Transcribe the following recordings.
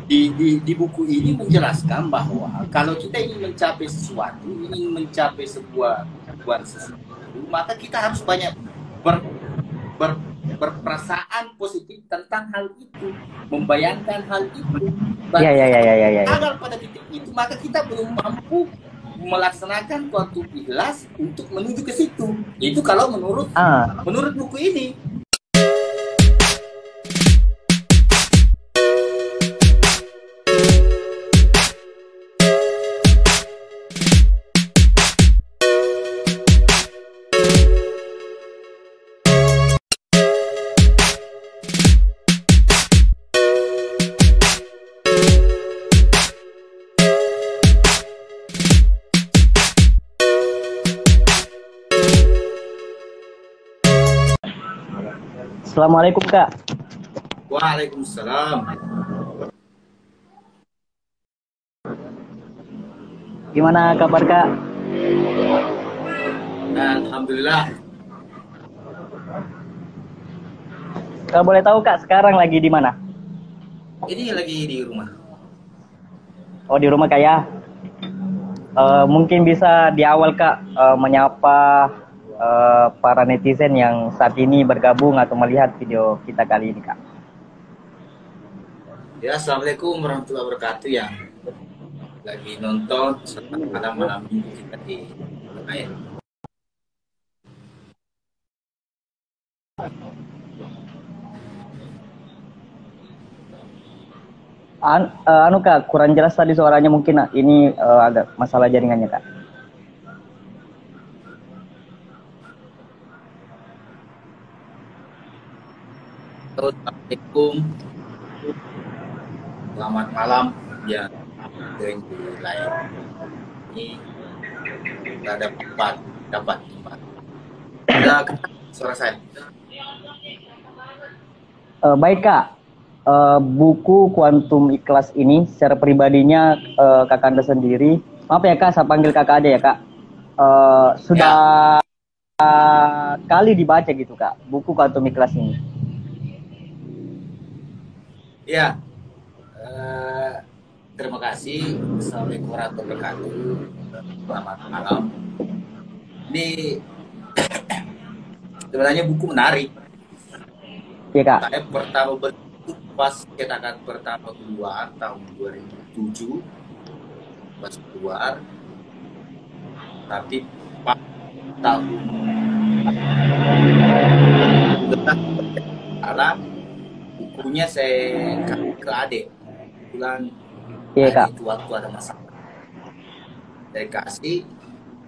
di buku ini menjelaskan bahwa kalau kita ingin mencapai sesuatu, ingin mencapai sesuatu, maka kita harus banyak ber, ber, berperasaan positif tentang hal itu, membayangkan hal itu. Iya, iya, iya, iya, iya, iya. Gagal pada titik itu, maka kita belum mampu melaksanakan suatu ikhlas untuk menuju ke situ. Itu kalau menurut buku ini. Assalamualaikum Kak. Waalaikumsalam. Gimana kabar Kak? Alhamdulillah. Kalau boleh tahu Kak, sekarang lagi di mana? Ini lagi di rumah. Oh, di rumah Kak ya. Mungkin bisa di awal Kak menyapa para netizen yang saat ini bergabung atau melihat video kita kali ini Kak. Ya, assalamualaikum warahmatullahi wabarakatuh yang lagi nonton pada malam minggu kita di Air. Anu Kak, kurang jelas tadi suaranya mungkin ini agak masalah jaringannya Kak. Assalamualaikum, selamat malam ya, yang di lain ini tidak dapat ada suara saya. Baik Kak, buku Kuantum Ikhlas ini secara pribadinya Kakak Anda sendiri, maaf ya Kak, saya panggil Kakak aja ya Kak, sudah kali dibaca gitu Kak, buku Kuantum Ikhlas ini. Ya, terima kasih. Assalamualaikum warahmatullahi wabarakatuh. Selamat malam. Ini sebenarnya buku menarik. Iya Kak. Saya pertama bentuk pas cetakan pertama keluar tahun 2007 pas keluar, tapi pas tahun alam bukunya saya kasih ke adik. Kebetulan Iya Kak. itu waktu ada masalah, saya kasih,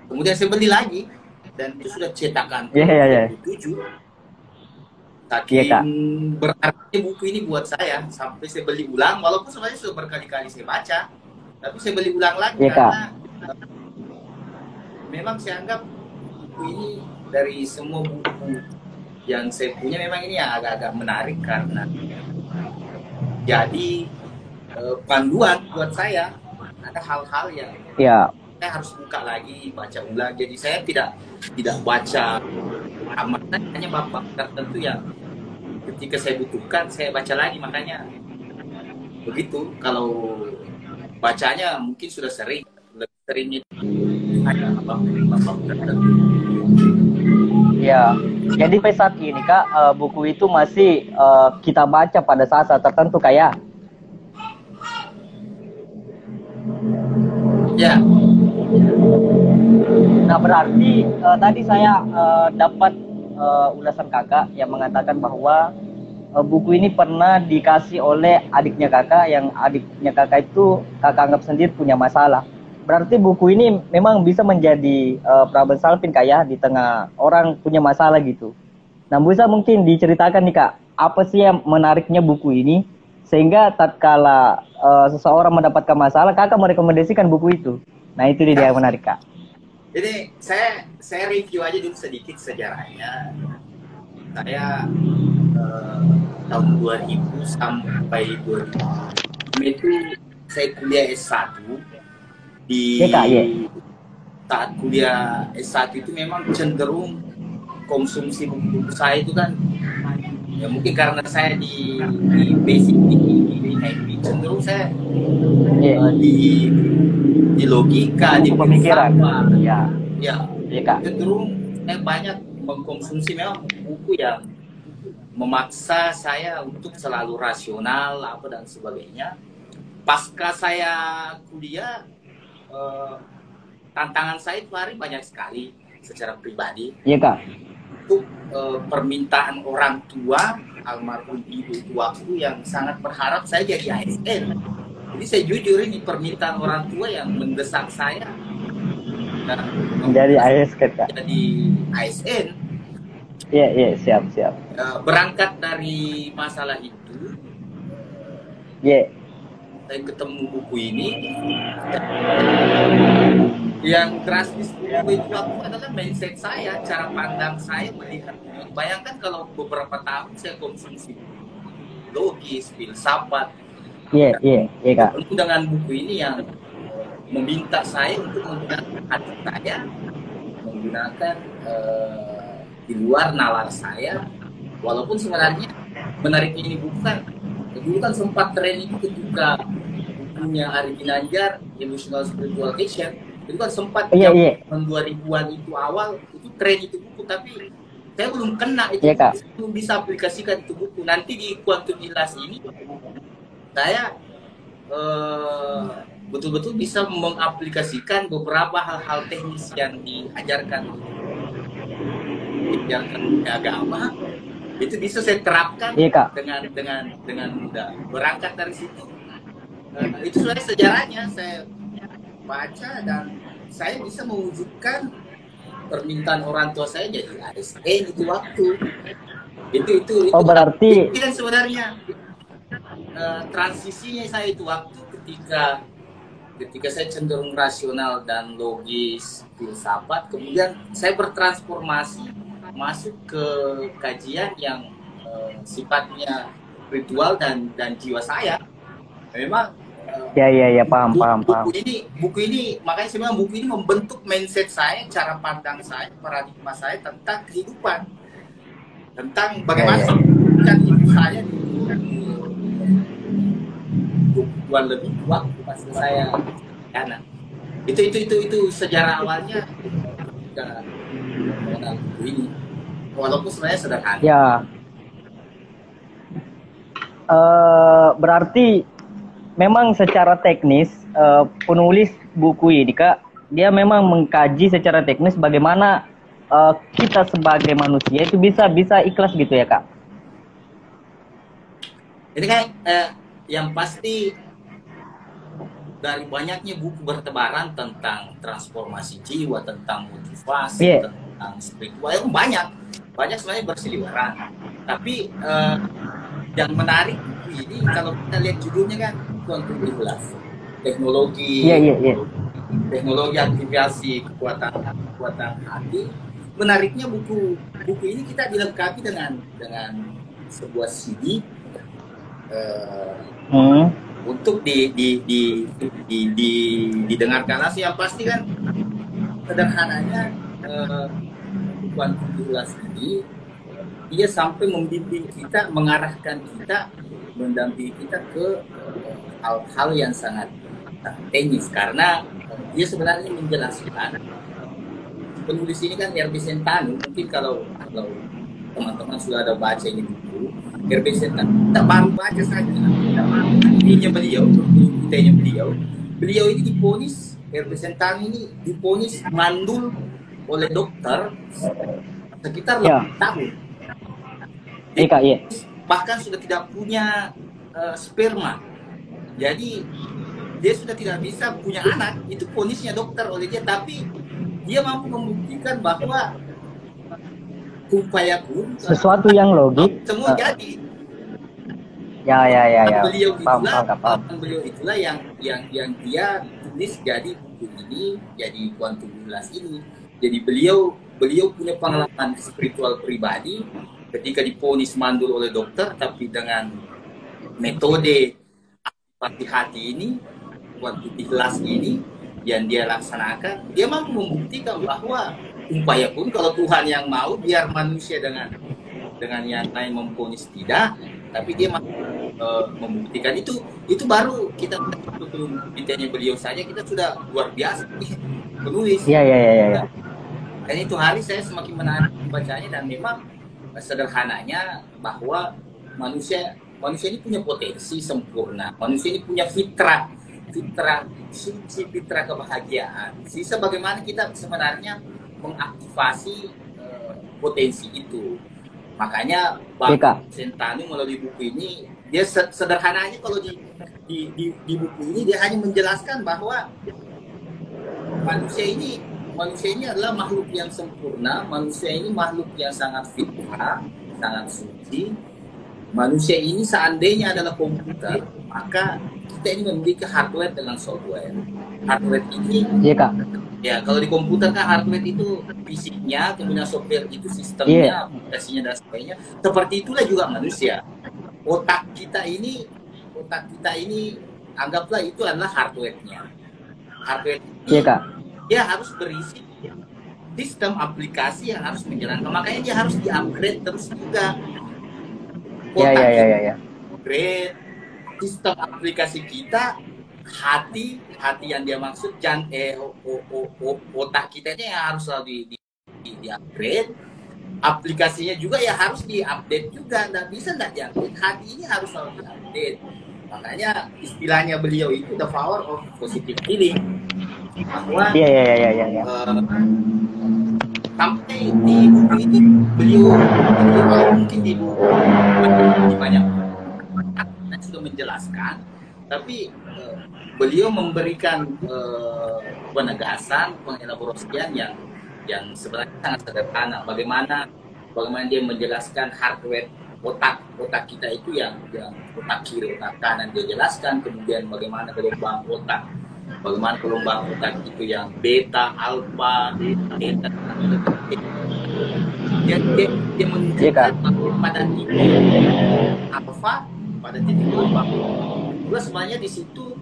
kemudian saya beli lagi dan itu sudah cetakan 2007. Saking berarti buku ini buat saya sampai saya beli ulang, walaupun sebenarnya sudah berkali-kali saya baca, tapi saya beli ulang lagi karena memang saya anggap buku ini dari semua buku yang saya punya memang ini yang agak-agak menarik karena jadi panduan buat saya. Ada hal-hal yang saya harus buka lagi, baca ulang. Jadi saya tidak baca amat, hanya bab-bab tertentu yang ketika saya butuhkan saya baca lagi. Makanya begitu. Kalau bacanya mungkin sudah sering, lebih seringnya hanya bab-bab tertentu. Ya, jadi pada saat ini Kak, buku itu masih kita baca pada saat-saat tertentu kayak. Ya. Nah berarti tadi saya dapat ulasan Kakak yang mengatakan bahwa buku ini pernah dikasih oleh adiknya Kakak, yang adiknya Kakak itu Kakak anggap sendiri punya masalah. Berarti buku ini memang bisa menjadi problem solving Kak ya, di tengah orang punya masalah gitu. Nah bisa mungkin diceritakan nih Kak, apa sih yang menariknya buku ini sehingga tatkala seseorang mendapatkan masalah Kakak merekomendasikan buku itu. Nah itu dia yang menarik Kak. Jadi saya review aja dulu sedikit sejarahnya. Saya tahun 2000 sampai 2000 itu saya kuliah S1 di saat kuliah S1 itu memang cenderung konsumsi buku saya itu kan Ya mungkin karena saya di basic di IP cenderung saya di logika, di pemikiran. Ya, cenderung saya banyak mengkonsumsi memang buku yang memaksa saya untuk selalu rasional apa dan sebagainya. Pasca saya kuliah, tantangan saya itu hari banyak sekali secara pribadi. Iya Kak. Untuk permintaan orang tua almarhum ibu itu waktu yang sangat berharap saya jadi ASN. Jadi saya jujur, ini permintaan orang tua yang mendesak saya menjadi ASN Kak. Jadi ASN. Iya siap. Berangkat dari masalah itu, saya ketemu buku ini. Yang drastis buku itu adalah mindset saya, cara pandang saya melihat. Bayangkan kalau beberapa tahun saya konsumsi logis, filsafat. Iya Kak. Dengan buku ini yang meminta saya untuk menggunakan hati saya, menggunakan di luar nalar saya, walaupun sebenarnya menariknya ini bukan. Dulu kan sempat tren itu ketika bukunya Ari Ginanjar, Emotional Spiritual Action, itu kan sempat tahun 2000-an itu awal, itu tren itu buku, tapi saya belum kena itu, belum bisa aplikasikan itu buku. Nanti di Quantum Healers ini, saya betul-betul bisa mengaplikasikan beberapa hal-hal teknis yang diajarkan agama, itu bisa saya terapkan dengan mudah. Berangkat dari situ, itu sebenarnya sejarahnya saya baca dan saya bisa mewujudkan permintaan orang tua saya jadi ASN itu waktu. Itu berarti kan sebenarnya transisinya saya itu waktu ketika saya cenderung rasional dan logis, filsafat, kemudian saya bertransformasi masuk ke kajian yang sifatnya ritual dan jiwa saya. Memang paham. Buku ini makanya saya bilang buku ini membentuk mindset saya, cara pandang saya, paradigma saya tentang kehidupan, tentang bagaimana hidup saya di 20-an lebih waktu pas saya anak. Itu sejarah awalnya mengenal buku ini, walaupun sebenarnya sederhana. Berarti memang secara teknis penulis buku ini Kak, dia memang mengkaji secara teknis bagaimana kita sebagai manusia itu bisa ikhlas gitu ya Kak. Ini kan yang pasti dari banyaknya buku bertebaran tentang transformasi jiwa, tentang motivasi, tentang spiritual, banyak sebenarnya berseliweran. Tapi yang menarik buku ini, kalau kita lihat judulnya kan Quantum Healers, teknologi aktivasi kekuatan hati. Menariknya buku ini kita dilengkapi dengan sebuah CD untuk didengarkan langsung. Yang pasti kan sederhananya Quantum Healers ini dia sampai membimbing kita, mengarahkan kita, mendampingi kita ke hal-hal yang sangat teknis, karena dia sebenarnya menjelaskan, penulis ini kan R.B. Sentanu. Mungkin kalau teman-teman sudah ada baca ini buku R.B. Sentanu, kita baru baca saja beliau ini diponis, R.B. Sentanu ini diponis mandul oleh dokter sekitar 8 tahun. Bahkan sudah tidak punya sperma, jadi dia sudah tidak bisa punya anak. Itu ponisnya dokter oleh dia, tapi dia mampu membuktikan bahwa upayakun sesuatu yang logis semua jadi. Beliau itulah yang dia tulis jadi buku ini, jadi Quantum Healers ini. Jadi beliau punya pengalaman spiritual pribadi ketika diponis mandul oleh dokter, tapi dengan metode aktivasi hati ini, Quantum Healers ini yang dia laksanakan, dia mampu membuktikan bahwa upaya pun kalau Tuhan yang mau, biar manusia dengan dengan yang lain memponis tidak, tapi dia membuktikan itu baru kita ditanya beliau saja kita sudah luar biasa penulis. Iya. Dan itu hari saya semakin menarik membacanya, dan memang sederhananya bahwa manusia ini punya potensi sempurna, manusia ini punya fitrah kebahagiaan. Sisa bagaimana kita sebenarnya mengaktifasi potensi itu. Makanya Bang Sentanu melalui buku ini, dia sederhananya kalau di buku ini dia hanya menjelaskan bahwa manusia ini adalah makhluk yang sempurna, manusia ini makhluk yang sangat fitrah, sangat suci. Manusia ini seandainya adalah komputer, maka kita ini memiliki hardware dengan software. Hardware ini, ya kalau di komputer kan hardware itu fisiknya, kemudian software itu sistemnya, aplikasinya dan sebagainya. Seperti itulah juga manusia. Otak kita ini anggaplah itu adalah hardware-nya. Hardware ini dia harus berisi sistem aplikasi yang harus menjalankan. Makanya dia harus di-upgrade terus juga. Iya. Upgrade sistem aplikasi kita, hati yang dia maksud, otak kita ini yang harus selalu di-upgrade. Aplikasinya juga ya harus di-update juga. Nggak bisa nggak di-update. Hati ini harus selalu di-update. Makanya istilahnya beliau itu the power of positive feeling. Bahwa sampai di buku ini beliau mungkin di banyak sudah menjelaskan, tapi beliau memberikan penegasan, pengelaborasian yang sebenarnya sangat sederhana. Bagaimana dia menjelaskan hardware otak kita itu yang otak kiri, otak kanan dia jelaskan, kemudian bagaimana gelombang otak itu yang beta, alfa, theta. Dia menunjukkan pada titik alfa, pada titik gelombang. Itulah sebenarnya di situ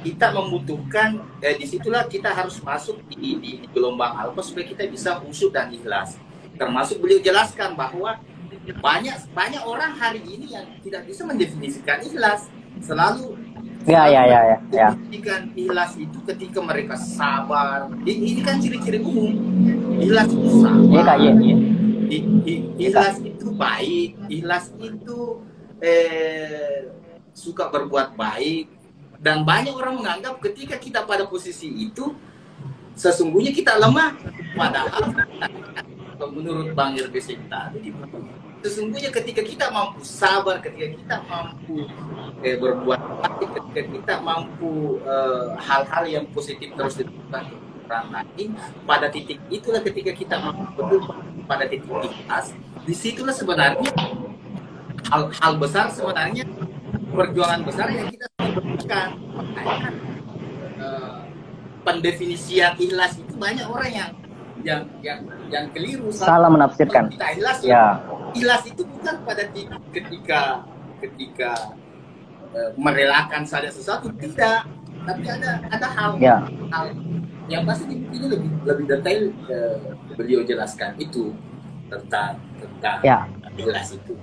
kita membutuhkan, disitulah kita harus masuk di gelombang alfa supaya kita bisa khusyuk dan ikhlas. Termasuk beliau jelaskan bahwa banyak orang hari ini yang tidak bisa mendefinisikan ikhlas. Selalu definisikan ikhlas itu ketika mereka sabar. Ini kan ciri-ciri umum. Ikhlas itu sabar. Ikhlas itu baik. Ikhlas itu suka berbuat baik. Dan banyak orang menganggap ketika kita pada posisi itu, sesungguhnya kita lemah. Padahal menurut Bang Irbe tadi, sesungguhnya ketika kita mampu sabar, ketika kita mampu berbuat baik, ketika kita mampu hal-hal yang positif terus dilakukan orang lain, pada titik itulah ketika kita mampu pada titik ikhlas, disitulah sebenarnya hal besar, sebenarnya perjuangan besar yang kita lakukan. Makanya pendefinisian ikhlas itu banyak orang yang keliru, salah menafsirkan. Kita ikhlas, ikhlas itu bukan pada ketika merelakan saja sesuatu, tidak. Tapi ada hal yang pasti ini lebih detail beliau jelaskan itu tentang ikhlas itu.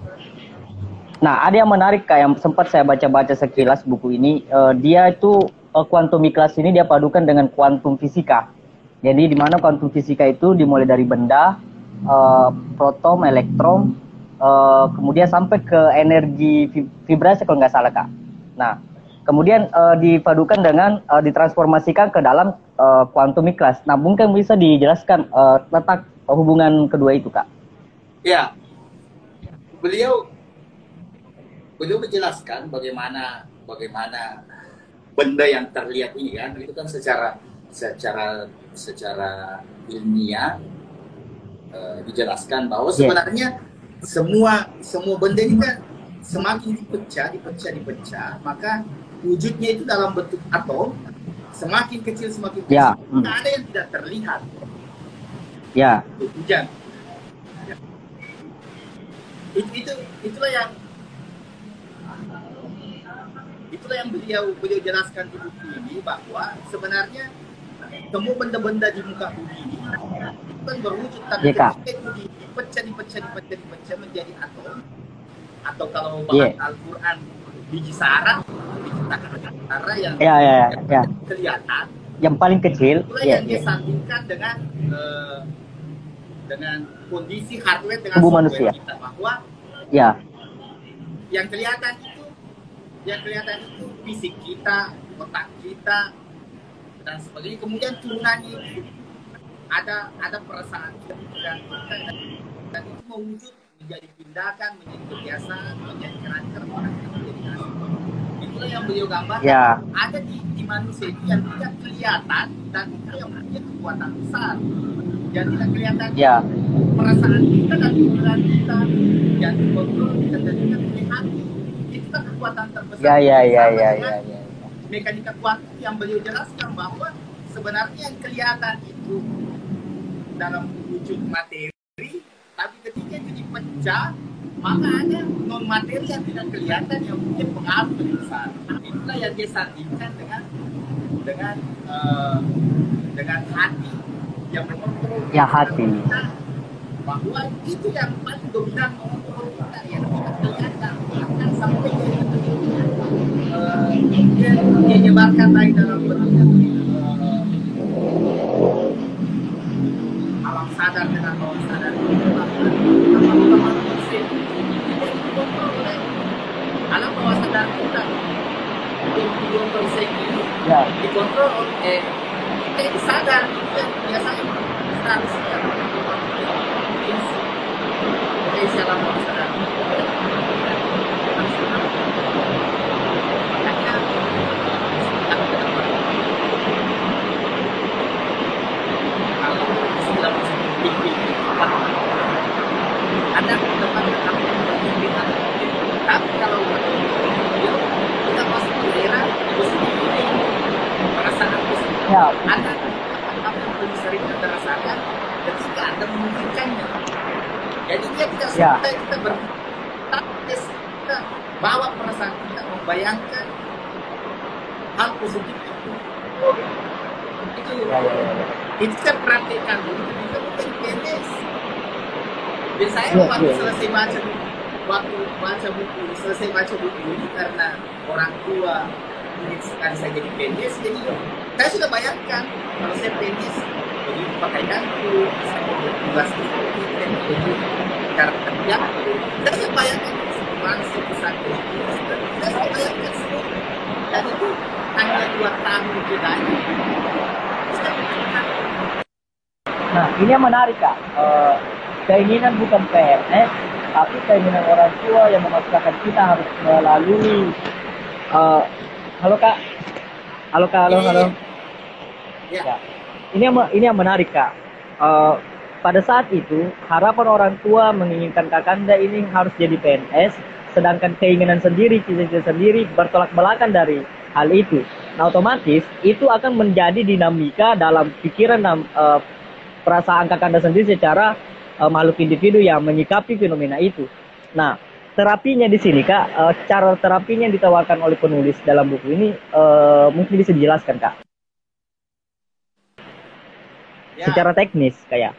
Nah, ada yang menarik Kak, yang sempat saya baca-baca sekilas buku ini. Dia itu kuantum ikhlas ini dia padukan dengan kuantum fisika. Jadi di mana kuantum fisika itu dimulai dari benda, proton, elektron, kemudian sampai ke energi vibrasi kalau nggak salah Kak. Nah, kemudian dipadukan dengan ditransformasikan ke dalam kuantum ikhlas. Nah, mungkin bisa dijelaskan letak hubungan kedua itu Kak? Ya, beliau menjelaskan bagaimana benda yang terlihat ini kan, itu kan secara ilmiah dijelaskan bahwa sebenarnya semua benda ini kan semakin dipecah, maka wujudnya itu dalam bentuk atom, semakin kecil. Tidak ada yang tidak terlihat. Hujan. Itulah yang beliau jelaskan di buku ini, bahwa sebenarnya semua benda-benda di muka bumi ini kan berwujud, tapi ketika itu dipecah menjadi atom, atau kalau bahas Al-Quran biji sarah yang kelihatan, yang paling kecil, itulah yang dia sandingkan dengan kondisi hardware dengan tubuh software manusia kita, bahwa yang kelihatan itu fisik kita, otak kita dan sebagainya. Kemudian turunannya itu ada perasaan dan itu mewujud menjadi tindakan, menjadi kebiasaan, menjadi karakter, menjadi nasib. Itulah yang beliau gambarkan. Ada di manusia itu yang tidak kelihatan dan itu yang punya kekuatan besar. Yang tidak kelihatan perasaan kita dan pikiran kita yang dikontrol kita dan kita punya hati. Itu kan kekuatan terbesar. Mekanika kuantum yang beliau jelaskan bahwa sebenarnya yang kelihatan itu dalam wujud materi, tapi ketika itu dipecah, maka ada non materi yang tidak kelihatan yang punya pengaruh lebih besar. Itulah yang dia sandingkan dengan hati yang mengontrol hati kita, bahwa itu yang paling dominan mengontrol kita, yang tidak kelihatan akan sampai dia menyebarkan baik dalam bentuk alam sadar dengan bawah sadar itu, teman-teman konsep tidak dikontrol oleh alam bawah sadar kita. Yang konsep ini dikontrol oleh kita yang sadar, itu yang biasanya harusnya potensi alam bawah sadar. Ada tempat-tempat pimpinan, tapi kalau kita masuk ke daerah positif, perasaan positif, ada apa yang paling sering Anda rasakan ketika Anda memikirkannya. Jadi dia tidak suka kita kita bawa perasaan kita membayangkan hal positif itu. Itu kan praktekkan dulu, kita mungkin PNS. Biasanya waktu selesai baca buku ini karena orang tua ingin sekali saya jadi PNS, jadi saya sudah bayangkan kalau saya PNS, jadi pakaianku, saya mau bertugas di cara kerjaku, saya sudah bayangkan langsung pesantren itu, saya sudah bayangkan semua, dan itu hanya 2 tahun bedanya. Nah, ini yang menarik, Kak. Keinginan bukan PNS, tapi keinginan orang tua yang memaksakan kita harus melalui. Halo Kak. Halo. Ya. Ini yang menarik, Kak. Pada saat itu harapan orang tua menginginkan Kakanda ini harus jadi PNS, sedangkan keinginan sendiri, cita-cita sendiri bertolak belakang dari hal itu. Nah, otomatis itu akan menjadi dinamika dalam pikiran dan perasaan Kakanda sendiri secara makhluk individu yang menyikapi fenomena itu. Nah, terapinya di sini, Kak, cara terapinya yang ditawarkan oleh penulis dalam buku ini mungkin bisa dijelaskan, Kak? Secara teknis, kayak.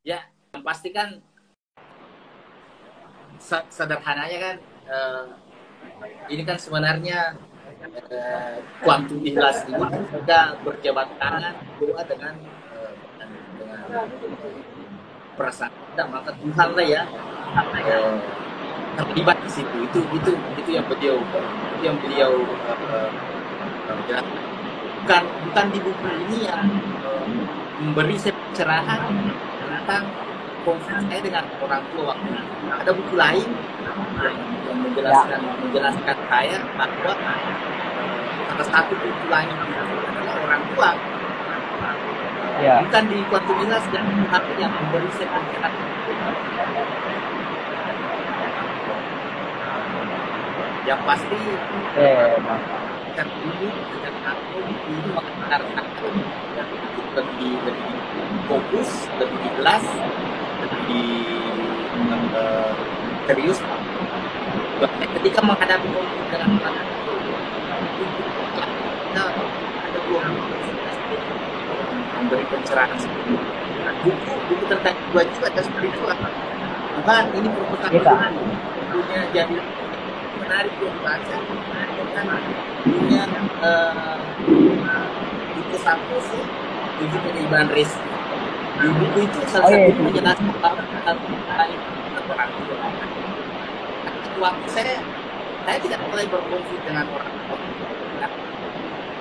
Ya, yang pasti kan sederhananya kan ini kan sebenarnya kuantum ikhlas ini juga berjabat tangan doa dengan perasaan kita, maka Tuhan lah ya terlibat di situ. Itu yang beliau jelaskan. Bukan di buku ini yang memberi pencerahan tentang konflik saya dengan orang tua waktu itu. Ada buku lain yang menjelaskan saya bahwa salah satu pukulannya adalah orang tua. Bukan di kuantum ikhlas dan Tuhan yang memberi pencerahan. Yang pasti kan dulu dengan aku ini mengarahkan lebih fokus, lebih ikhlas, lebih serius. Ketika menghadapi konflik dengan orang itu ada 20%. memberi pencerahan. Buku tentang kewajiban dan spiritual. Bukan, ini perpustakaan bukunya jadi menarik untuk dibaca. Punya buku Santoso, tujuh keajaiban rezeki. Di buku itu salah satu menjelaskan bahwa orang tua. Waktu saya tidak mulai berkonflik dengan orang tua.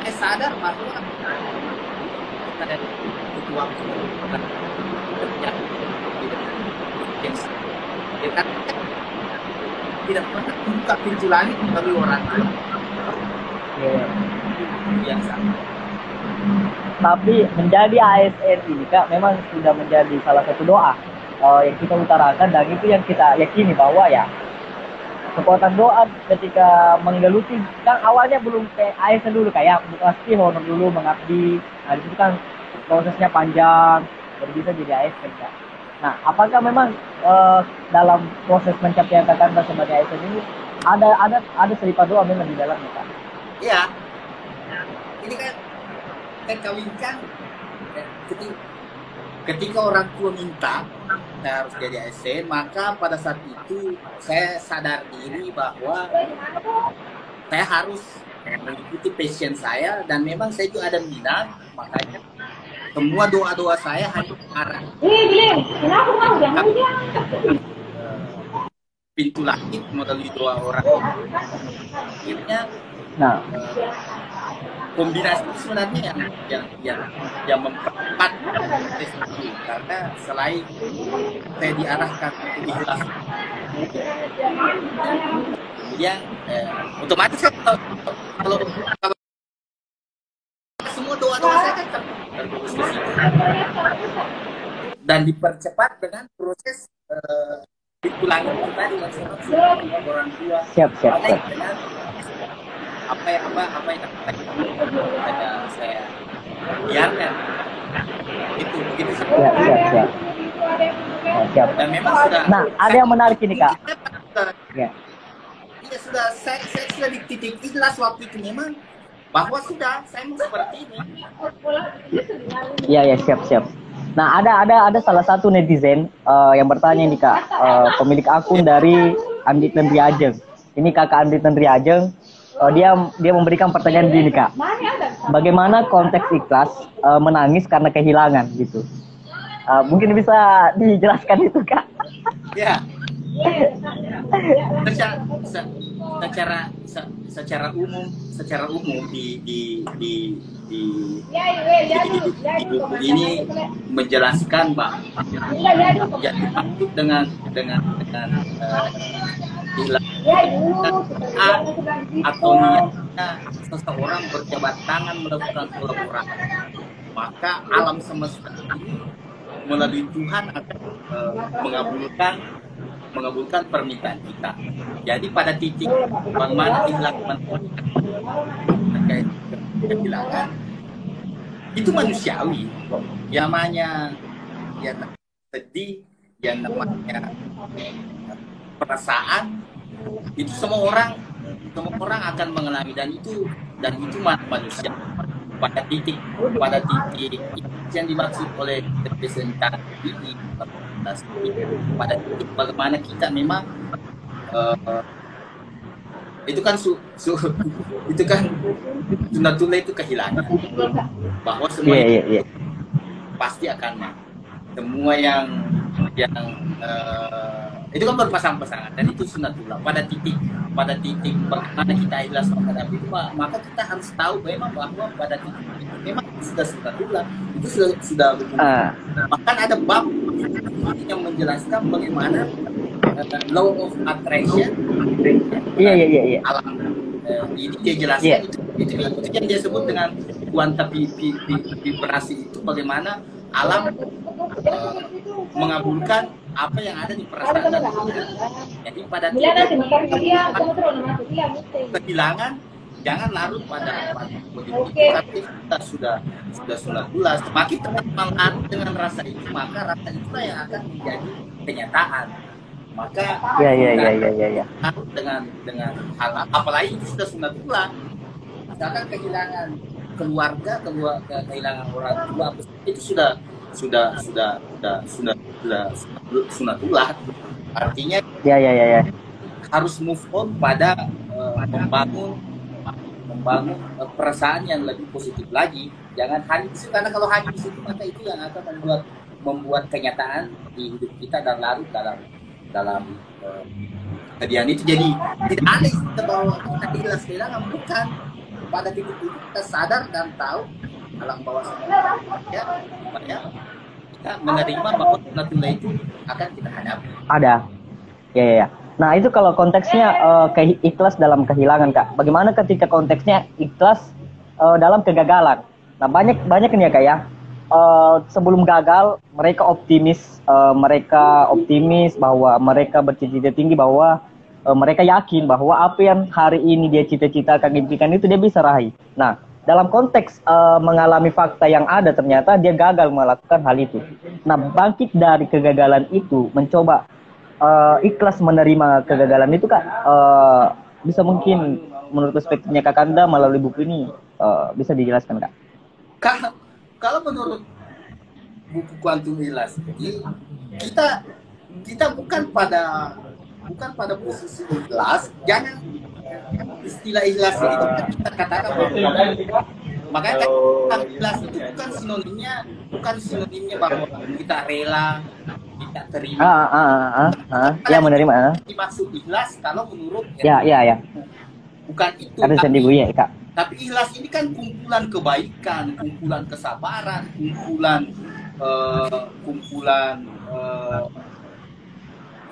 Saya sadar bahwa saya butuh waktu kerja tidak pernah buka pintu langit melalui orang tua. Biasa. Tapi menjadi ASN ini Kak memang sudah menjadi salah satu doa yang kita utarakan, dan itu yang kita yakini bahwa ya kekuatan doa ketika menggeluti kan awalnya belum kayak ASN dulu, kayak pasti honor dulu mengabdi. Nah itu kan prosesnya panjang baru bisa jadi ASN Kak. Nah apakah memang dalam proses pencapaian Kak Anda sebagai ASN ini ada seripa doa memang di dalamnya Kak? Iya. Ini kan saya kawinkan ketika orang tua minta saya harus jadi ASN, maka pada saat itu saya sadar diri bahwa saya harus mengikuti passion saya, dan memang saya juga ada minat, makanya semua doa-doa saya hanya arah pintu langit melalui doa orang. Akhirnya kombinasi itu sebenarnya yang mempercepat proses itu, karena selain saya diarahkan untuk ikhlas, kemudian otomatis kalau semua doa-doa saya kan terfokus ke situ dan dipercepat dengan proses pintu langit tadi orang tua. Siap. Dengan apa yang ada saya biarkan itu begitu. Siap. Dan memang sudah. Nah ada yang menarik ini Kak. Ya sudah, saya sudah di titik ikhlas waktu itu memang bahwa sudah saya mau seperti ini. Iya siap. Nah ada salah satu netizen yang bertanya ini Kak, pemilik akun dari Andi Tendri Ajeng. Ini Kakak Andi Tendri Ajeng. Dia memberikan pertanyaan gini Kak, bagaimana konteks ikhlas menangis karena kehilangan gitu? Mungkin bisa dijelaskan itu Kak? Ya. Secara umum di buku ini menjelaskan bahwa yang dimaksud dengan atau niatnya seseorang berjabat tangan melakukan kolaborasi, maka alam semesta ini melalui Tuhan akan mengabulkan permintaan kita. Jadi pada titik bagaimana ikhlas terkait kehilangan itu manusiawi. Yang namanya sedih, yang namanya perasaan itu semua orang akan mengalami, dan itu manusia. Pada titik yang dimaksud oleh representasi ini, pada titik bagaimana kita memang itu kan itu kan sunatullah, itu kehilangan, bahwa semua pasti akan semua yang itu kan berpasang-pasangan, dan itu sunatullah. Pada titik bagaimana kita ikhlas menghadapi itu, maka kita harus tahu memang bahwa pada titik itu memang sudah sunatullah, itu sudah bahkan ada bab yang menjelaskan bagaimana law of attraction. Iya. Alam ini dia jelaskan, itu yang dia sebut dengan kuanta vibrasi, itu bagaimana alam mengabulkan apa yang ada di perasaan dan pikiran. Jadi pada kehilangan, jangan larut pada begitu, tapi kita sudah bulas. Semakin teman larut dengan rasa itu, maka rasa itulah yang akan menjadi kenyataan. Maka larut dengan hal, apalagi itu sudah sunatullah. Misalkan kehilangan keluarga, kehilangan orang tua itu sudah sunatullah. Artinya harus move on pada membangun perasaan yang lebih positif lagi. Jangan hanya di situ, karena kalau hanya di situ maka itu yang akan membuat kenyataan di hidup kita dan larut dalam kejadian itu. Jadi tidak ada istilah bahwa kita kehilangan, bukan. Pada titik itu kita sadar dan tahu alam bawah sadar ya, kita menerima bahwa sunatullah itu akan kita hadapi. Ada. Ya. Nah, itu kalau konteksnya ikhlas dalam kehilangan, Kak. Bagaimana ketika konteksnya ikhlas dalam kegagalan? Nah, banyak nih ya, Kak ya. Sebelum gagal, mereka optimis bahwa mereka bercita-cita tinggi, bahwa mereka yakin bahwa apa yang hari ini dia cita-citakan, impikan itu dia bisa raih. Nah, dalam konteks mengalami fakta yang ada, ternyata dia gagal melakukan hal itu. Nah, bangkit dari kegagalan itu, mencoba ikhlas menerima kegagalan itu, Kak, bisa mungkin menurut perspektifnya Kak Kanda melalui buku ini bisa dijelaskan, Kak? Kalau menurut buku Kuantum Ikhlas, kita bukan pada posisi ikhlas. Jangan istilah ikhlas itu kita katakan makanya ikhlas itu bukan sinonimnya bahwa kita rela, kita terima. Ya, menerima. Dimaksud ikhlas kalau menurut ya. Bukan itu. Tapi ikhlas ini kan kumpulan kebaikan, kumpulan kesabaran, kumpulan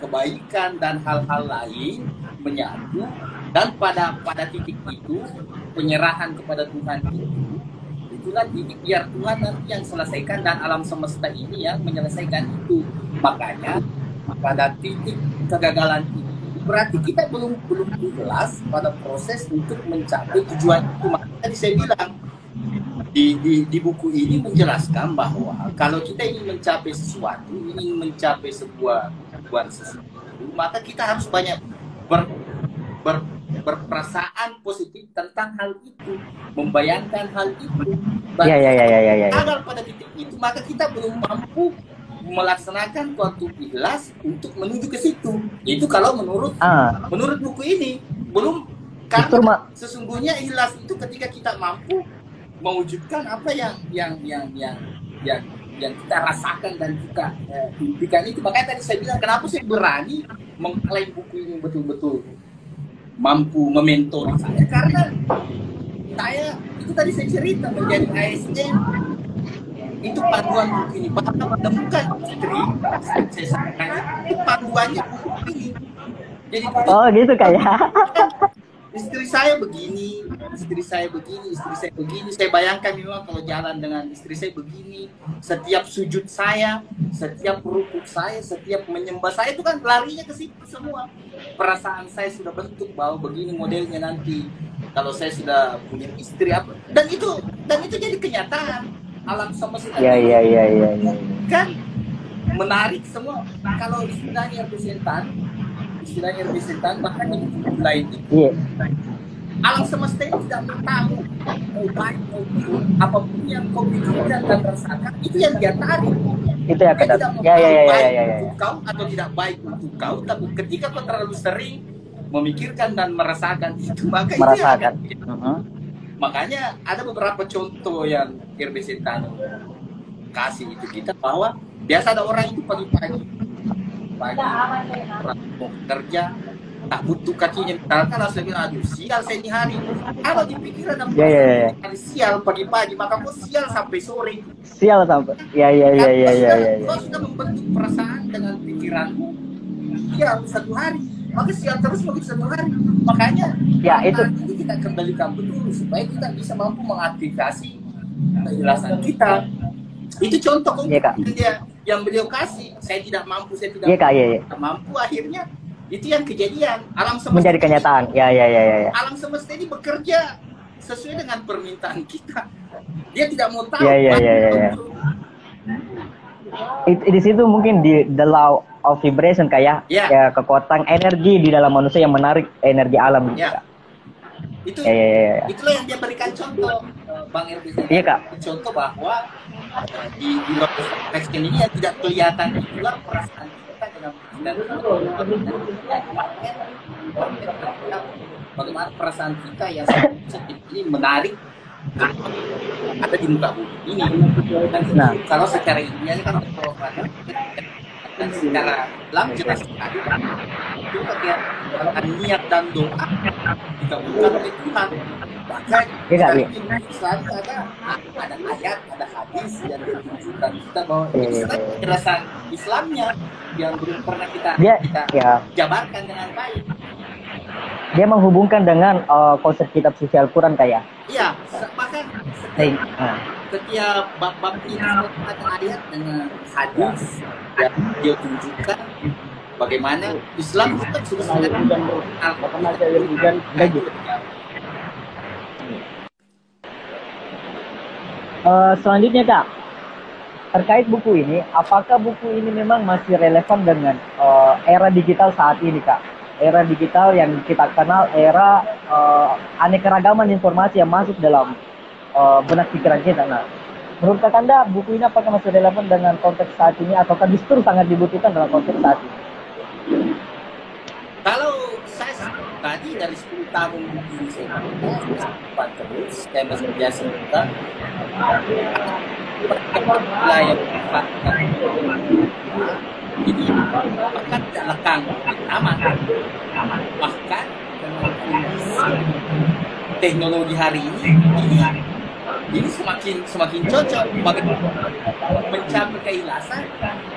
kebaikan dan hal-hal lain menyatu, dan pada titik itu penyerahan kepada Tuhan itulah titik biar Tuhan nanti yang selesaikan, dan alam semesta ini yang menyelesaikan itu. Makanya pada titik kegagalan itu berarti kita belum ikhlas pada proses untuk mencapai tujuan itu. Makanya tadi saya bilang di buku ini menjelaskan bahwa kalau kita ingin mencapai sesuatu, ingin mencapai sebuah sesuatu, maka kita harus banyak berperasaan positif tentang hal itu, membayangkan hal itu. Gagal pada titik itu, maka kita belum mampu melaksanakan kuantum ikhlas untuk menuju ke situ. Itu kalau menurut buku ini belum, karena sesungguhnya ikhlas itu ketika kita mampu mewujudkan apa yang kita rasakan dan kita impikan itu. Makanya tadi saya bilang kenapa saya berani mengklaim buku ini betul-betul mampu mementori saya, karena saya itu tadi saya cerita menjadi ASN itu panduan buku ini. Bahkan menemukan istri saya sampaikan itu panduannya buku ini. Jadi gitu kayak istri saya begini, istri saya begini. Saya bayangkan memang kalau jalan dengan istri saya begini, setiap sujud saya, setiap rukuk saya, setiap menyembah saya itu kan larinya ke situ semua. Perasaan saya sudah bentuk bahwa begini modelnya nanti kalau saya sudah punya istri apa. Dan itu jadi kenyataan. Alam semesta kan menarik semua. Kalau istilahnya representan bahkan yang lain itu alam semesta ini tidak tahu mau baik mau buruk, apapun yang kau pikirkan dan rasakan itu yang dia tarik. Itu ya, dia tidak mau baik untuk kau atau tidak baik untuk kau, tapi ketika kau terlalu sering memikirkan dan merasakan itu, maka itu yang makanya ada beberapa contoh yang RBC Tano kasih itu kita, bahwa biasa ada orang itu pagi-pagi orang mau kerja tak butuh kakinya, misalkan langsung bilang aduh sial saya ini hari. Kalau dipikiran hari sial pagi-pagi, maka kau sial sampai sore. Sial sampai Kau sudah membentuk perasaan dengan pikiranmu sial satu hari, maka sial terus begitu satu hari. Makanya itu kita kembalikan betul supaya kita bisa mampu mengaktifasi kejelasan kita. Itu contoh konkret yang beliau kasih. Saya tidak mampu, mampu, akhirnya itu yang kejadian. Alam semesta menjadi kenyataan. Alam semesta ini bekerja sesuai dengan permintaan kita. Dia tidak mau tahu. Di situ mungkin di the law of vibration kayak kekuatan energi di dalam manusia yang menarik energi alam gitu. Itulah yang dia berikan contoh. Bang Irfan, Iya Kak. contoh bahwa di luar konteks ini yang tidak kelihatan di luar perasaan kita dengan bagaimana perasaan kita yang ini menarik ada di muka bumi ini. Nah, kalau secara ilmiah kan dan secara dalam jelas sekali itu ketika niat dan doa dikabulkan oleh Tuhan. Bahkan selalu ada ayat, ada hadis yang menunjukkan kita bahwa ini kekerasan Islamnya yang belum pernah kita jabarkan dengan baik. Dia menghubungkan dengan konsep kitab suci Al-Quran kayak. Iya, bahkan setiap bab-bab ini ada ayat dengan hadis yang dia tunjukkan bagaimana Islam itu sudah selanjutnya Kak, terkait buku ini, apakah buku ini memang masih relevan dengan era digital saat ini Kak? Era digital yang kita kenal era aneka-ragaman informasi yang masuk dalam benak pikiran kita. Nah, menurut Kak Anda, buku ini apakah masih relevan dengan konteks saat ini ataukah justru sangat dibutuhkan dalam konteks saat ini? Kalau saya tadi dari 10 tahun ini saya terus, saya masih biasa juga. Yang ini bahkan tidak lekang aman, bahkan teknologi hari ini semakin cocok bagaimana mencapai keikhlasan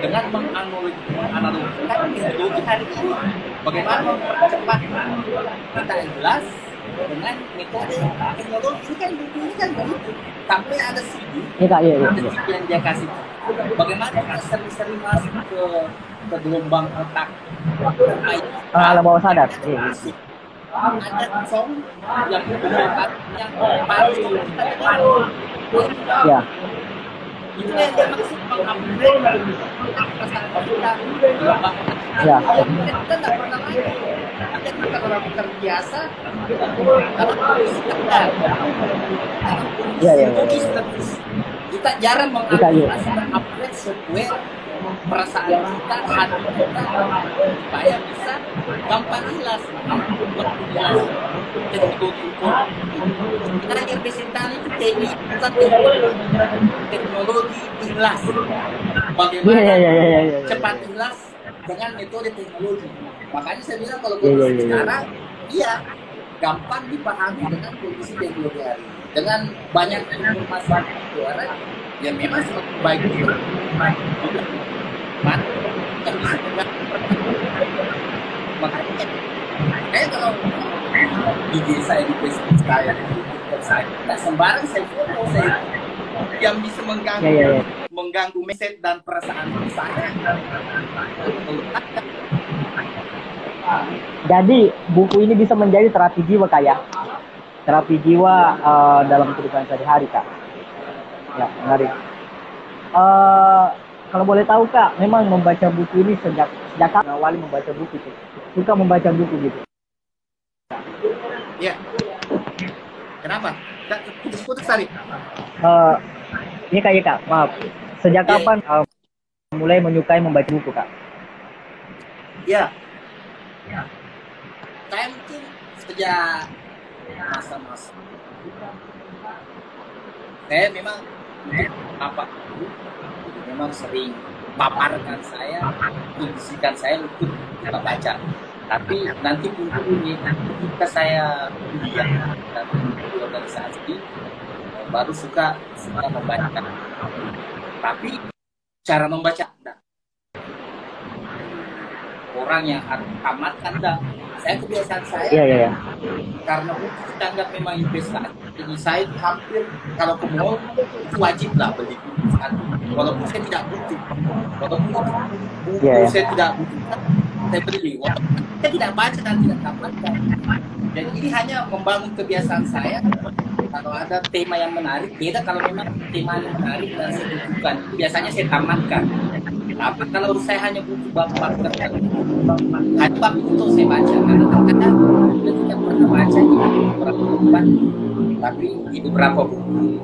dengan menganalogikan teknologi hari ini, bagaimana mempercepat kita ikhlas dengan metode teknologi ini kan begitu. Sampai ada CD yang dia kasih bagaimana kita sering-sering masuk ke gelombang otak alam bawah sadar. Ada song yang paling kita dengar. Ya. Itu yang dia maksud mengupgrade perasaan kita. Ya. Kita tidak pernah lagi. Ada kita orang terbiasa. Kita jarang mengupgrade software perasaan kita, hati kita, supaya bisa gampang ikhlas. Kita yang presentan itu teknologi ikhlas. Bagaimana cepat ikhlas dengan metode teknologi. Makanya saya bilang kalau kondisi sekarang, iya gampang dipahami dengan kondisi teknologi hari. Dengan banyak informasi keluar, ya memang semakin baik juga. Makanya kalau di desa di Facebook saya, tidak sembarang saya foto saya yang bisa mengganggu mindset dan perasaan saya. Jadi buku ini bisa menjadi terapi jiwa Kak ya? Terapi jiwa dalam kehidupan sehari-hari Kak. Ya, menarik. Kalau boleh tahu Kak, memang membaca buku ini sejak awal membaca buku itu, suka membaca buku gitu. Iya. Kenapa? Putus-putus tadi. Ini Kak, maaf. Sejak kapan mulai menyukai membaca buku Kak? Iya. Saya mungkin sejak masa-masa. Saya memang memang sering paparkan saya, kondisikan saya untuk kita baca. Tapi nanti pun ketika saya kuliah dan di organisasi baru suka membaca. Tapi cara membaca enggak. Orang yang harus tamat kan enggak. Saya kebiasaan saya. Karena saya anggap memang investasi. Jadi saya hampir kalau ke mall itu wajib lah beli buku satu. Walaupun saya tidak butuh. Walaupun buku saya tidak butuh, saya beli. Walaupun saya tidak baca dan tidak tamatkan. Jadi ini hanya membangun kebiasaan saya. Kalau ada tema yang menarik, beda kalau memang tema yang menarik dan saya butuhkan. Biasanya saya tamatkan. Apa kalau saya hanya butuh bab-bab tertentu, hanya bab itu saya baca, karena terkadang kita tidak pernah baca di beberapa tempat, tapi di beberapa buku.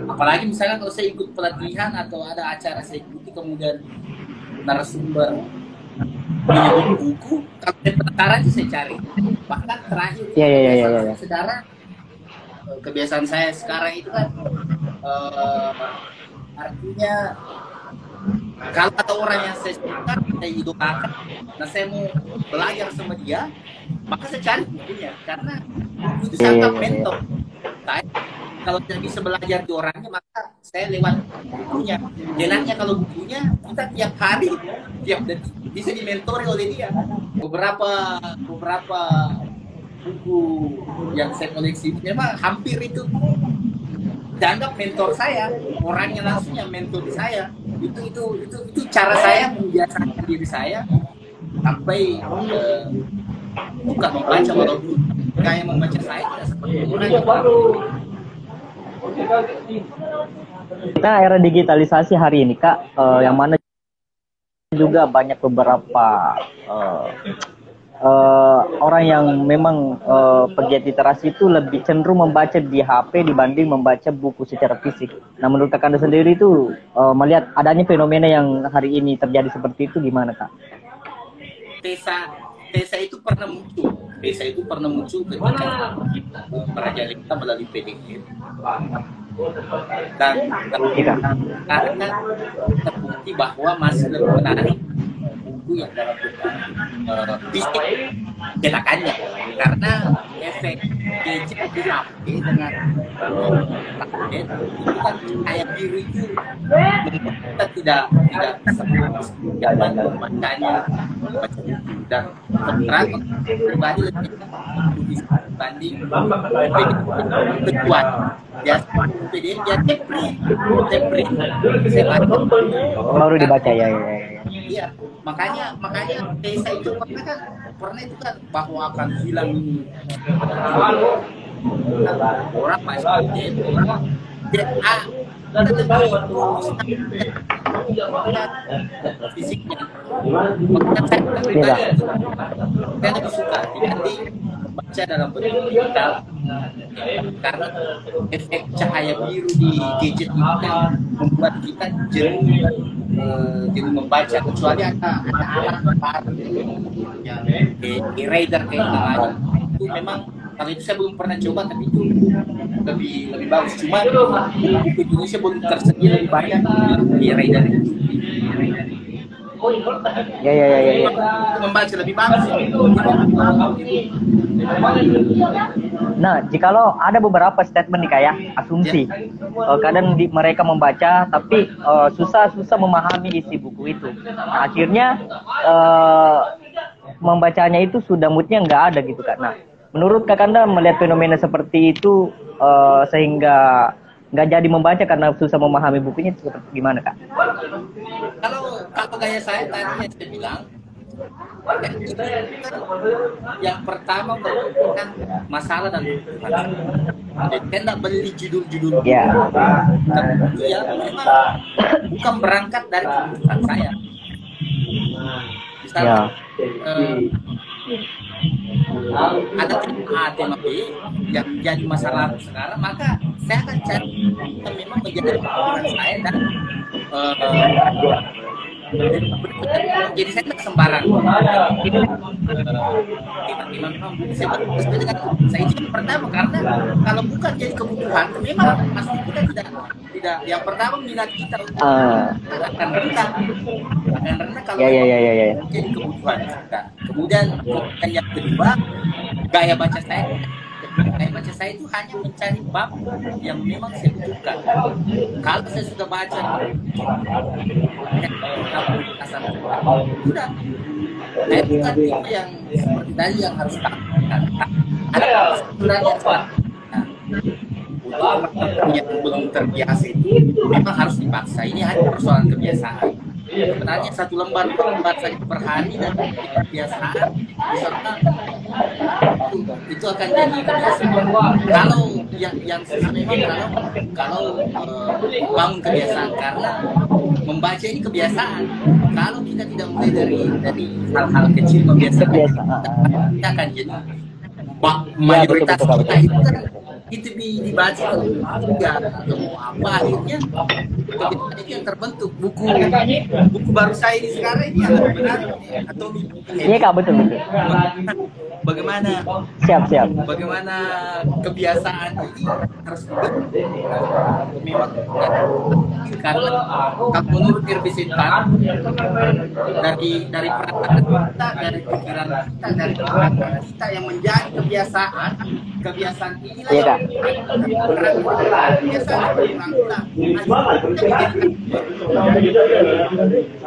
Apalagi misalnya kalau saya ikut pelatihan atau ada acara saya ikuti, kemudian narasumber menyebut buku, kalau saya penasaran saya cari. Bahkan terakhir saudara, kebiasaan saya sekarang itu kan artinya kalau ada orang yang saya suka, saya idolakan, nah saya mau belajar sama dia, maka saya cari bukunya, karena itu sangat mentor. Saya kalau tidak bisa belajar di orangnya, maka saya lewat bukunya. Jelasnya kalau bukunya kita tiap hari, tiap detik bisa dimentori oleh dia. Beberapa buku yang saya koleksi memang hampir itu dianggap mentor saya, orangnya langsung yang mentor saya. Itu cara saya membiasakan diri saya sampai bukan membaca, walaupun kayak membaca saya tidak seperti orang yang baru. Kita era digitalisasi hari ini Kak, yang mana juga banyak beberapa orang yang memang pegiat literasi itu lebih cenderung membaca di HP dibanding membaca buku secara fisik. Nah, menurut Kak Anda sendiri itu melihat adanya fenomena yang hari ini terjadi seperti itu gimana Kak? Tesa itu pernah muncul ketika merajalela melalui PDF. Dan karena terbukti bahwa masih lebih menarik buku yang dalam bentuk fisik cetakannya, karena efek gadget di HP dengan tablet itu kan cahaya biru itu kita tidak nyaman membacanya, membaca buku. Dan terang pribadi lebih dibanding kecuali biasa PDF dia template saya baru dibaca ya. Iya, makanya desa itu pernah itu kan bahwa akan hilang ini orang masih orang fisiknya. Makanya saya lebih suka dibanding baca dalam bentuk digital, karena efek cahaya biru di gadget itu kan membuat kita jadi membaca, kecuali ada alat baru yang e-reader kayak lain. Itu memang kalau itu saya belum pernah coba, tapi itu lebih bagus. Cuma buku Indonesia belum tersedia lebih banyak di e-reader itu. Ya. Membaca lebih bagus. Nah, jikalau ada beberapa statement nih kayak asumsi, kadang mereka membaca tapi susah memahami isi buku itu. Nah, akhirnya membacanya itu sudah moodnya nggak ada gitu Kak. Nah, menurut Kak Anda melihat fenomena seperti itu sehingga nggak jadi membaca karena susah memahami bukunya, itu seperti gimana Kak? Kalau gaya saya tadi yang saya bilang, yang pertama merupakan masalah dan kebutuhan. Jadi saya tidak beli judul-judul. Ya. Itu ya memang bukan berangkat dari kebutuhan saya. Misalnya ada tema A, tema B yang menjadi masalah sekarang, maka saya akan cari yang memang menjadi kebutuhan saya dan jadi saya tidak sembarang tiba-tiba memang saya sesuai dengan saya itu yang pertama, karena kalau bukan jadi kebutuhan memang pasti kita tidak yang pertama minat kita akan rendah kalau jadi kebutuhan kita. Kemudian yang kedua, gaya baca saya itu hanya mencari bab yang memang saya butuhkan. Kalau saya sudah baca sudah, saya bukan tipe yang seperti tadi yang harus tahan. Ada aturan yang kuat. Untuk yang belum terbiasa itu memang harus dipaksa. Ini hanya persoalan kebiasaan. Sebenarnya satu lembar saja per hari dan kebiasaan misalkan itu akan jadi kebiasaan. Kalau yang susah memang kalau bangun kebiasaan, karena membaca ini kebiasaan. Kalau kita tidak mulai dari hal-hal kecil membiasakan, kita akan jadi mayoritas kita itu kan itu dibaca juga atau apa akhirnya kebiasaan yang terbentuk. Buku baru saya ini sekarang ini benar atau iya Kak, betul. Bagaimana siap bagaimana kebiasaan ini harus dibentuk memang karena kalau menurut Irbisintan dari perasaan kita, dari pikiran kita, dari perasaan kita yang menjadi kebiasaan inilah iya, Kak. kebiasaan berulang-ulang.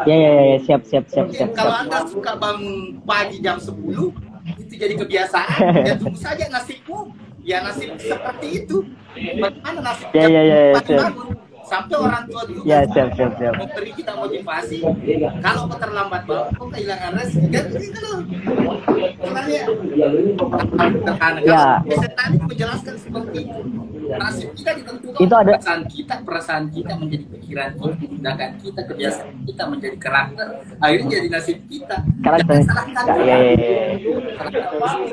Ya, siap. Kalau Anda suka bangun pagi jam 10 itu jadi kebiasaan, ya tunggu saja nasibmu, ya nasib seperti itu. Bagaimana nasib bangun sampai orang tua dulu siap. memberi kita motivasi. Kalau kau terlambat bangun, kau kehilangan rezeki kan gitu loh. Sebenarnya kalau tadi menjelaskan seperti itu. Nasib kita ditentukan itu ada perasaan kita menjadi pikiran kita, tindakan kita, kebiasaan kita menjadi karakter, akhirnya jadi nasib kita.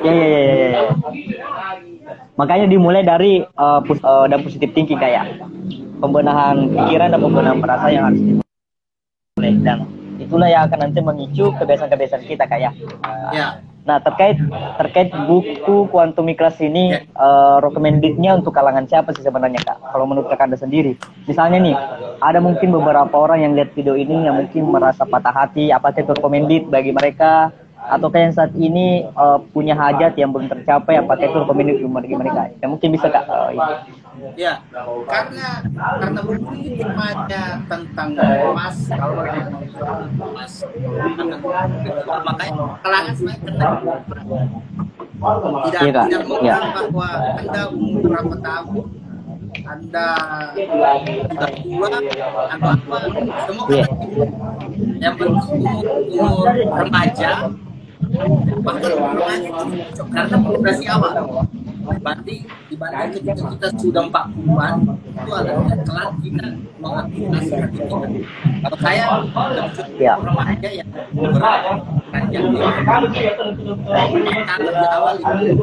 Ya. Makanya dimulai dari dan positif thinking kayak pembenahan pikiran dan pembenahan perasaan yang harus dimulai, dan itulah yang akan nanti memicu kebiasaan-kebiasaan kita kayak. Nah, terkait buku Quantum Ikhlas ini, recommended-nya untuk kalangan siapa sih sebenarnya, Kak? Kalau menurut Kak Anda sendiri. Misalnya nih, ada mungkin beberapa orang yang lihat video ini yang mungkin merasa patah hati, apakah itu recommended bagi mereka? Ataukah yang saat ini punya hajat yang belum tercapai, apakah itu recommended bagi mereka? Ya, mungkin bisa, Kak. Ya, karena buku ini temanya tentang emas, makanya kalangan semuanya tidak mengenal bahwa Anda umur berapa tahun, Anda sudah tua atau apa, semua yang penting umur remaja, bahkan remaja itu karena progresi awal. Dibanding ketika kita sudah 40-an, itu adalah telat kita mengaktifasi hati kita. Kalau saya remaja yang beranjak di awal itu,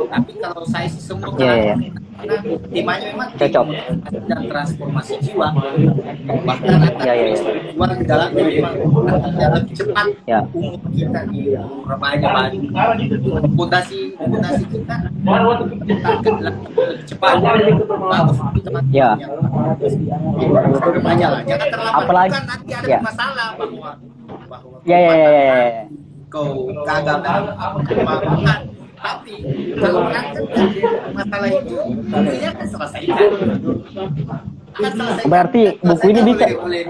tapi kalau saya sih semua karena temanya memang cocok dan transformasi jiwa, bahkan spiritual di dalamnya memang lebih cepat umur kita di remaja baru. Fondasi kita akan lebih cepat, bagus untuk teman-teman yang remaja lah. Jangan terlambat, bukan nanti ada masalah bahwa kau gagal dalam apa. Tapi kalau berangkat masalah itu, bukunya akan selesaikan. Berarti buku ini bisa oleh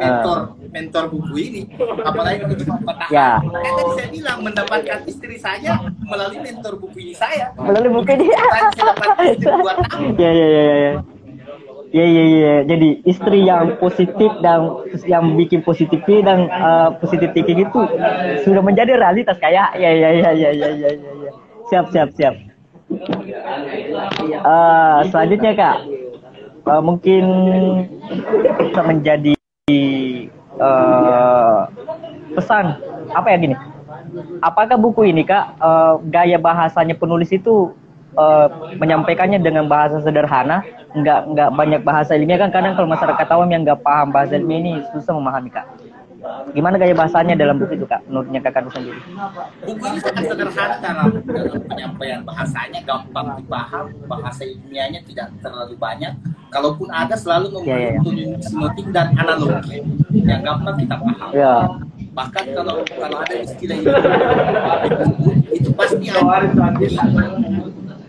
mentor buku ini, apalagi itu cuma 4 tahun. Kan tadi saya bilang mendapatkan istri saya melalui mentor buku ini saya. Melalui buku ini. Saya dapat istri 2 tahun. Ya. Jadi istri yang positif dan yang bikin positif dan positif thinking itu sudah menjadi realitas kayak. Ya. Siap. Selanjutnya, Kak, mungkin bisa menjadi pesan apa ya gini? Apakah buku ini, Kak, gaya bahasanya penulis itu menyampaikannya dengan bahasa sederhana, nggak banyak bahasa ilmiah kan? Kadang kalau masyarakat awam yang nggak paham bahasa ilmiah ini susah memahami, Kak. Gimana gaya bahasanya dalam buku itu, Kak, menurutnya Kakak sendiri? Buku ini sangat sederhana dalam penyampaian bahasanya, gampang dipaham, bahasa ilmiahnya tidak terlalu banyak. Kalaupun ada, selalu memberi sinoptik dan analogi yang gampang kita paham. Bahkan kalau ada istilah itu pasti ada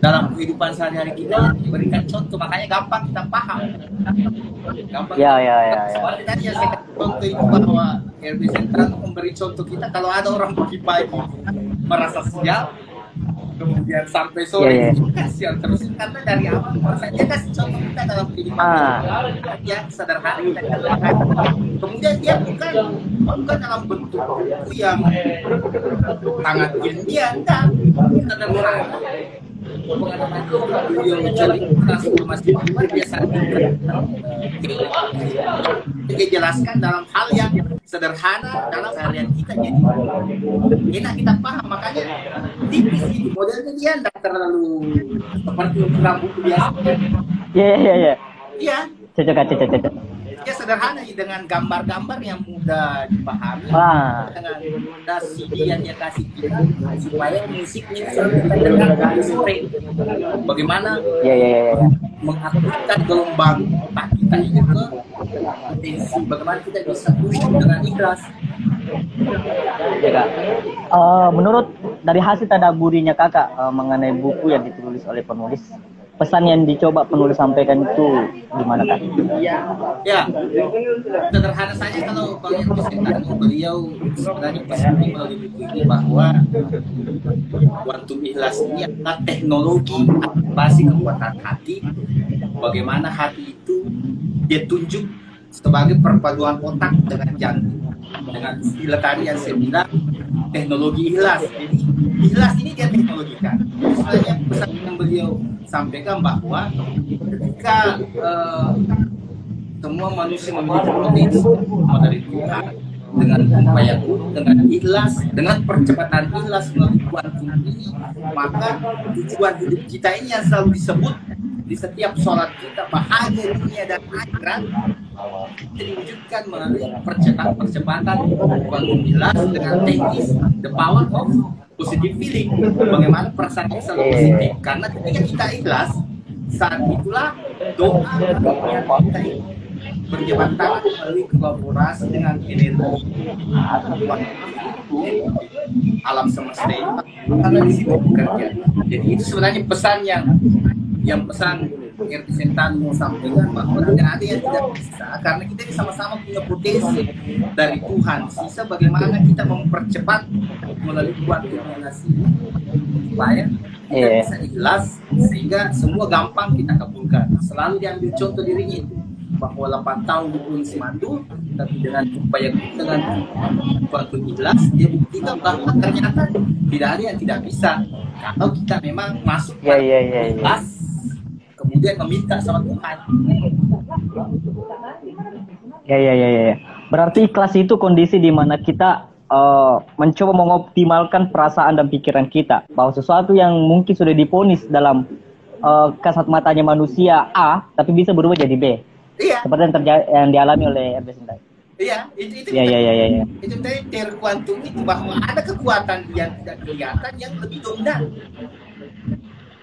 dalam kehidupan sehari-hari kita diberikan contoh, makanya gampang kita paham. Gampang. Seperti tadi yang saya kasih contoh itu bahwa Irbisintan memberi contoh kita kalau ada orang pagi-pagi merasa sial, kemudian sampai sore sial terus, karena dari awal dia kasih contoh kita dalam kehidupan yang sederhana kita katakan. Kemudian dia bukan dalam bentuk buku yang sangat ilmiah, sederhana. pengalaman itu beliau cerita langsung ke Mas Iwan biasa dia jelaskan dalam hal yang sederhana dalam harian kita, jadi enak kita paham, makanya tipis itu modelnya, dia tidak terlalu seperti ukuran buku biasa. Iya. Cocok. Ya sederhana dengan gambar-gambar yang mudah dipahami, dengan nasi yang dia kasih kita supaya musiknya terdengar dari sore. Bagaimana mengaktifkan gelombang otak kita ini ke potensi, bagaimana kita bisa khusyuk dengan ikhlas. Menurut dari hasil tadabburinya kakak mengenai buku yang ditulis oleh penulis, pesan yang dicoba penulis sampaikan itu gimana kak? Ya, sederhana saja kalau yang disampaikan beliau sebenarnya pesannya melalui buku ini bahwa waktu ikhlas ini adalah teknologi aktivasi kekuatan hati. Bagaimana hati itu dia tunjuk sebagai perpaduan otak dengan jantung. Dengan istilah tadi yang saya bilang teknologi ikhlas. Jadi ikhlas ini dia teknologikan. Sebenarnya pesan yang beliau sampaikan bahwa ketika semua manusia memiliki potensi dari Tuhan dengan upaya dengan ikhlas, dengan percepatan ikhlas melalui kuantum ini, maka tujuan hidup kita ini yang selalu disebut di setiap sholat kita, bahagia dunia dan akhirat, diwujudkan melalui percepatan kuantum ikhlas dengan teknis the power of positive feeling. Bagaimana perasaan yang selalu positif, karena ketika kita ikhlas, saat itulah doa kita berjabat tangan melalui kolaborasi dengan energi alam semesta ini, karena di situ bekerja. Jadi itu sebenarnya pesan yang pesan RT Sentan mau sampaikan, bahwa tidak ada yang tidak bisa, karena kita ini sama-sama punya potensi dari Tuhan. Sisa bagaimana kita mempercepat melalui kuantum relasi supaya kita bisa ikhlas, sehingga semua gampang kita kabulkan. Selalu diambil contoh dirinya itu, bahwa 8 tahun di provinsi Manado, tapi dengan upaya dengan kuantum ikhlas, dia buktikan bahwa ternyata tidak ada yang tidak bisa kalau kita memang masuk ikhlas, kemudian meminta sama Tuhan. Berarti ikhlas itu kondisi di mana kita mencoba mengoptimalkan perasaan dan pikiran kita, bahwa sesuatu yang mungkin sudah diponis dalam kasat matanya manusia A, tapi bisa berubah jadi B. Iya. Seperti yang dialami oleh RB Sentai. Iya, itu itu dari teori kuantum itu, bahwa ada kekuatan yang tidak kelihatan yang lebih dominan.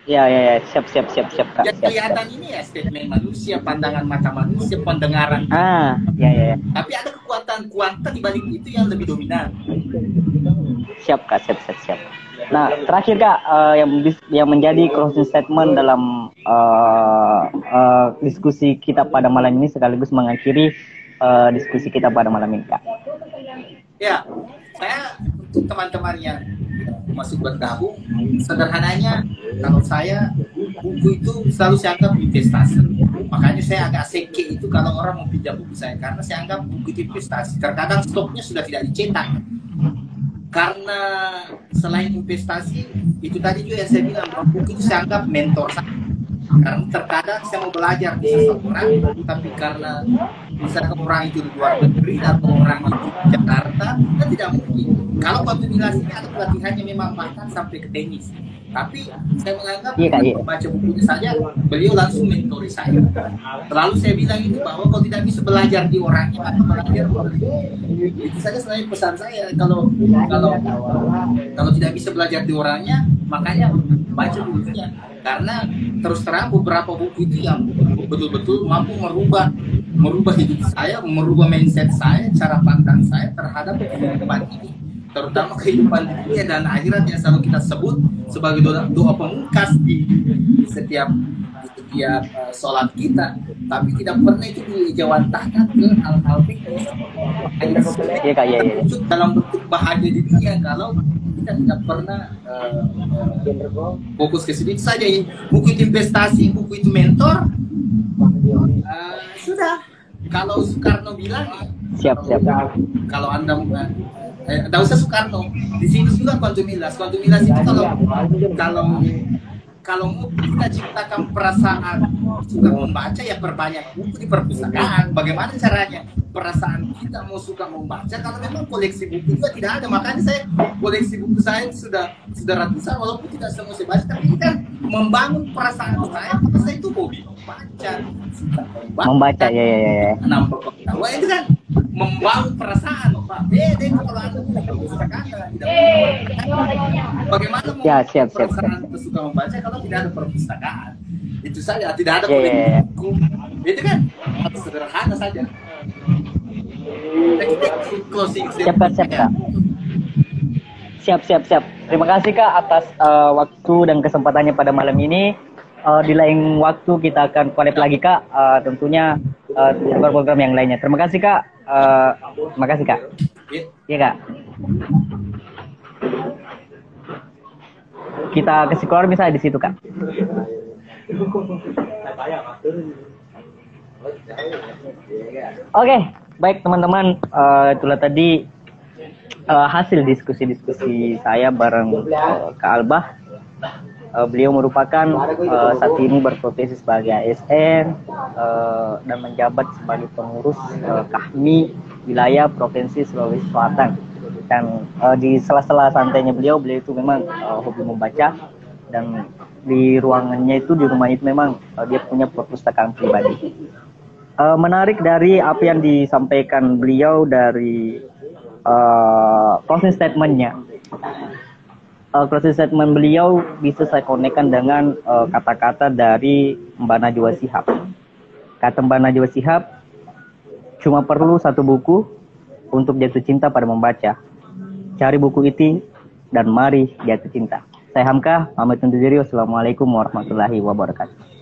Siap Kak. Yang kelihatan ini ya statement manusia, pandangan mata manusia, pendengaran. Tapi ada kekuatan kuantum di balik itu yang lebih dominan. Siap Kak, siap. Nah, terakhir Kak, yang menjadi closing statement dalam diskusi kita pada malam ini, sekaligus mengakhiri diskusi kita pada malam ini Kak. Ya, saya untuk teman-teman yang masuk bergabung, sederhananya kalau saya, buku itu selalu saya anggap investasi. Makanya saya agak seke itu kalau orang mau pinjam buku saya, karena saya anggap buku itu investasi. Terkadang stoknya sudah tidak dicetak. Karena selain investasi, itu tadi juga yang saya bilang, bahwa buku itu saya anggap mentor saya. Karena terkadang saya mau belajar di seseorang, tapi karena misalkan orang itu di luar negeri atau orang itu di Jakarta, kan tidak mungkin. Kalau waktu ini ada pelatihannya memang bahkan sampai ke tenis. Tapi saya menganggap membaca bukunya saja, beliau langsung mentori saya. Selalu saya bilang itu, bahwa kalau tidak bisa belajar di orangnya, atau belajar itu saja sebenarnya pesan saya. Kalau tidak bisa belajar di orangnya, makanya baca bukunya. Karena terus terang beberapa buku itu yang betul-betul mampu merubah hidup saya, merubah mindset saya, cara pandang saya terhadap kehidupan ini, terutama kehidupan dunia dan akhirat yang selalu kita sebut sebagai doa pemungkas di setiap sholat kita, tapi tidak pernah itu dijawantahkan ke hal-hal fikih. Dalam bentuk bahagia di dunia, kalau kita tidak pernah fokus ke situ saja. Buku itu investasi, buku itu mentor. Sudah, kalau Soekarno bilang, siap. Kalau Anda tidak usah Soekarno, di sini juga kuantum ikhlas itu kalau mau kita ciptakan perasaan suka membaca, ya perbanyak buku di perpustakaan. Bagaimana caranya perasaan kita mau suka membaca kalau memang koleksi buku juga tidak ada? Makanya saya koleksi buku saya sudah ratusan, walaupun tidak semua saya baca, tapi ini kan membangun perasaan saya karena saya itu hobi membaca, suka membaca ya. Nambah pengetahuan itu kan membangun perasaan, Pak. Beda kalau ada di perpustakaan tidak. Bagaimana mau perasaan suka membaca kalau tidak ada perpustakaan? Itu saja, tidak ada buku. Itu kan sederhana saja. Siap. Terima kasih Kak atas waktu dan kesempatannya pada malam ini. Di lain waktu kita akan collab lagi Kak, tentunya program-program yang lainnya. Terima kasih Kak. Terima kasih Kak. Iya Kak. Kita kasih keluar misalnya di situ Kak. Oke, baik teman-teman, itulah tadi hasil diskusi saya bareng Kak Albah. Beliau merupakan saat ini berprofesi sebagai ASN dan menjabat sebagai pengurus KAHMI wilayah Provinsi Sulawesi Selatan. Dan di sela-sela santainya beliau itu memang hobi membaca, dan di ruangannya itu, di rumah itu memang dia punya perpustakaan pribadi. Menarik dari apa yang disampaikan beliau dari closing statement-nya. Closing statement beliau bisa saya konekkan dengan kata-kata dari Mbak Najwa Shihab. Kata Mbak Najwa Shihab, cuma perlu satu buku untuk jatuh cinta pada membaca. Cari buku itu dan mari jatuh cinta. Saya Hamka, pamit undur diri. Wassalamualaikum warahmatullahi wabarakatuh.